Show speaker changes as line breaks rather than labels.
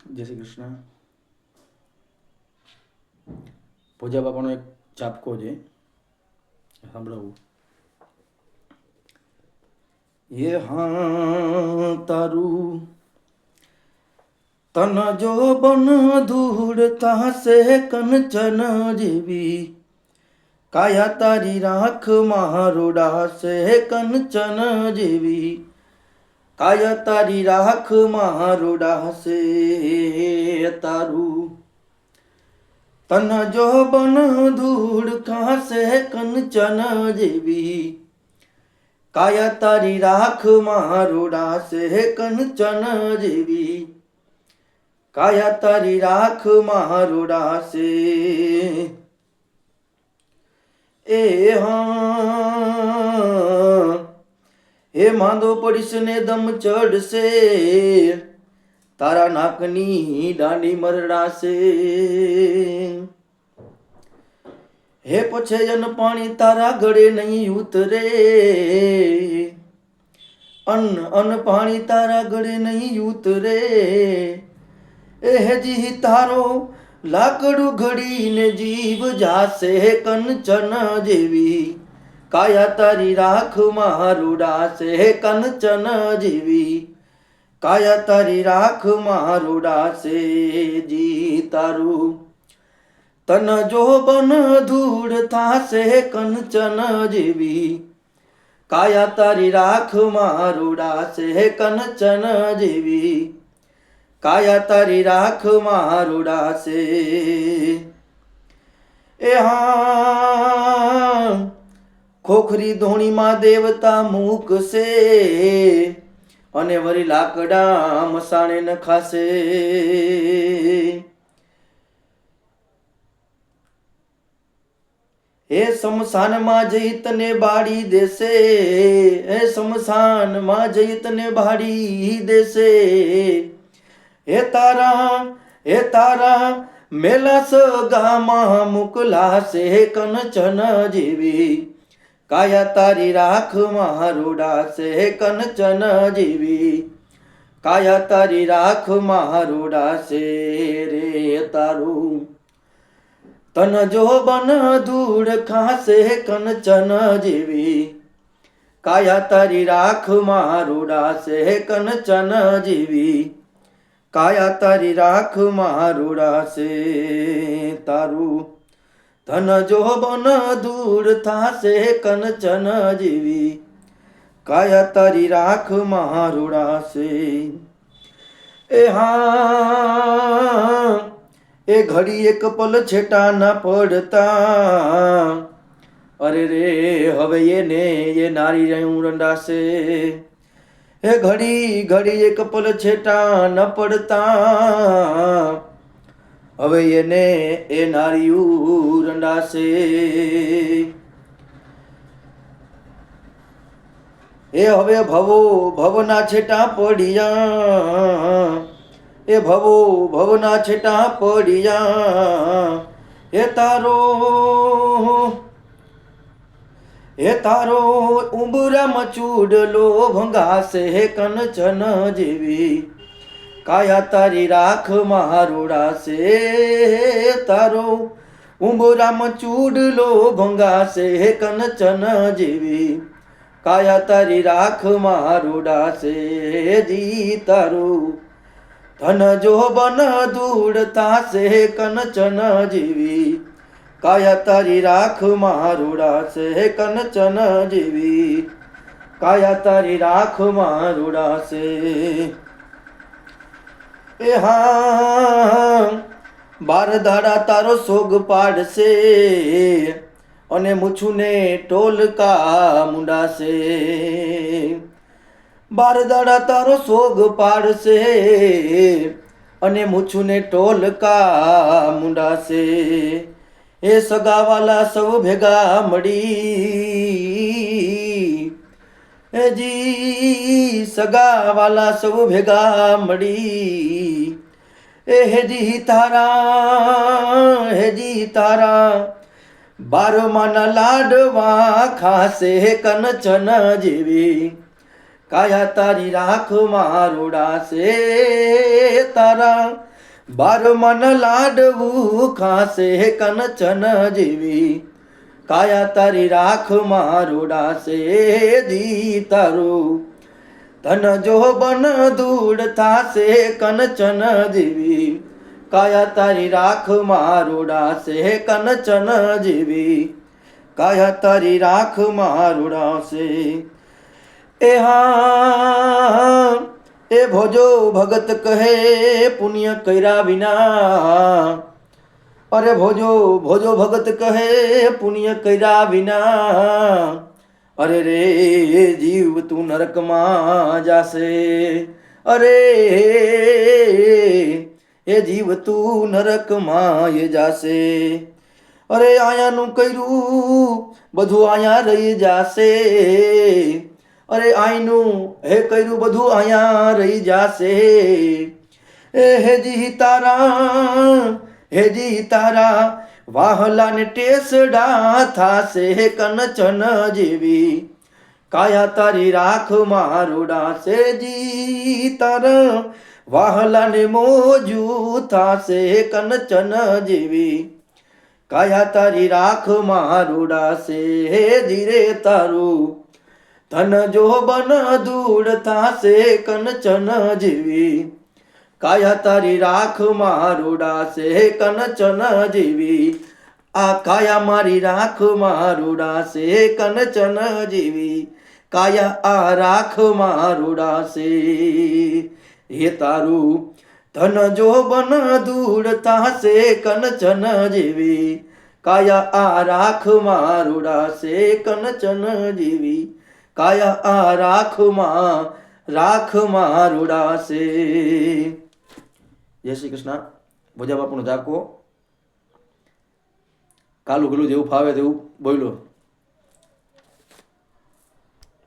જય શ્રી કૃષ્ણ. પૂજા બાપાનો એક ચાપકો છે, સાંભળવું. એ હા તારું તન જો બન ધૂળ થાશે કંચન જેવી, કાયા તારી રાખ મારોડાશે કંચન જેવી, કાયા તારી રાખ મારોડાશે. તારું તન જો બન ધૂળ ખાશે કંચન જેવી, કાયા તારી રાખ મારોડાશે કંચન જેવી, કાયા તારી રાખ મારોડાશે. એ હા એ માંદો પડીશ ને દમ ચડશે, તારા નાકની દાંડી મરડાશે. હે પછે જન પાણી તારા ગળે નહીં ઉતરે, અન પાણી તારા ગળે નહીં ઉતરે. એ હજી તારો લાકડું ઘડીને જીવ જાશે કંચન જેવી, કાયા તારી રાખ મારોડાશે કંચન જેવી, કાયા તારી રાખ મારોડાશે. જી તારું તન જો બન ધૂળ થાશે કંચન જેવી, કાયા તારી રાખ મારોડાશે કંચન જેવી, કાયા તારી રાખ મારોડાશે. એ હા ખોખરી ધોણીમાં દેવતા મૂકશે, અને વળી લાકડા મસાણે નખાશે. એ શમશાનમાં જઈ તને બાળી દેશે, એ શમશાનમાં જઈ તને બાળી દેશે. એ તારા મેલા સગામાં મોકલાશે કંચન જેવી, કાયા તારી રાખ મારોડાશે કંચન જેવી, કાયા તારી રાખ મારોડાશે. રે તારું તન જો બન ધૂળ ખાશે કંચન જેવી, કાયા તારી રાખ મારોડાશે કંચન જેવી, કાયા તારી રાખ મારોડાશે. તારું ધન જો બન ધૂળ થાશે કંચન જેવી, કાયા તારી રાખ મારોડાશે. એ હા એ ઘડી એક પલ છેટા ના પડતા, અરે રે હવે એને એ નારી રહ્યું રંડાશે. એ ઘડી એક પલ છેટા ન પડતા, હવે એને એ નારિયું રંડાશે. એ હવે ભવના છેટા પડ્યા, એ ભવના છેટા પડ્યા. એ તારો ઉંબરામાં ચૂડલો ભંગાશે કંચન જેવી, કાયા તારી રાખ મારોડાશે. તારો ઉંબરામાં ચૂડલો ભંગાશે કંચન જેવી, કાયા તારી રાખ મારોડાશે. જી તારું ધન જો બન ધૂળ થાશે કંચન જેવી, કાયા તારી રાખ મારોડાશે કંચન જેવી, કાયા તારી રાખ મારોડાશે. એ હા 12 દાડા તારો સોગ પાડશે, અને મૂછુને ટોલકા મુંડાશે. 12 દાડા તારો સોગ પાડશે, અને મૂછુને ટોલકા મુંડાશે. એ સગાવાલા સૌ ભેગા મળી, એ જી સગાવાલા સૌ ભેગા મળી. એ હેજી તારા 12 માના લાડવા ખાશે કંચન જેવી, કાયા તારી રાખ મારોડાશે. તારા બાર મન લાડવું ખાશે કંચન જેવી, કાયા તારી રાખ મારુડાશે જી તારું, ધન જો બન ધૂળ થાશે કંચન જેવી, કાયા તારી રાખ મારુડાશે કંચન જેવી, કાયા તારી રાખ મારુડાશે. એ હા એ ભોજો ભગત કહે પુણ્ય કર્યા વિના, અરે ભોજો ભોજો ભગત કહે પુણ્ય કર્યા વિના, અરે રે જીવ તું નરકમાં જાશે, અરે એ જીવ તું નરકમાં એ જાશે, અરે આયાનું કર્યું બધું આયા રહી જાશે, અરે આઈનું હે કર્યું બધું આયા રહી જાશે. એ હેજી તારા વાહલાને ટેસડા થાશે કંચન જેવી, કાયા તારી રાખ મારુડાશે જી તારા, વાહલાને મોજું થાશે કંચન જેવી, કાયા તારી રાખ મારુડાશે ધીરે તારું, ધન જો બન ધૂળ થાશે કંચન જેવી, કાયા તારી રાખ મારુડાશે કંચન જેવી, આ કાયા મારી રાખ મારુડાશે કંચન જેવી, કાયા આ રાખ મારુડાશે. હે તારું ધન જો બન ધૂળ થાશે કંચન જેવી, કાયા આ રાખ મારુડાશે કંચન જેવી, કાયા આ રાખ મારુડાશે. જય શ્રી કૃષ્ણ. ભોજા બાપુનો જાકો કાલું ગલું જેવું ફાવે તેવું બોલો.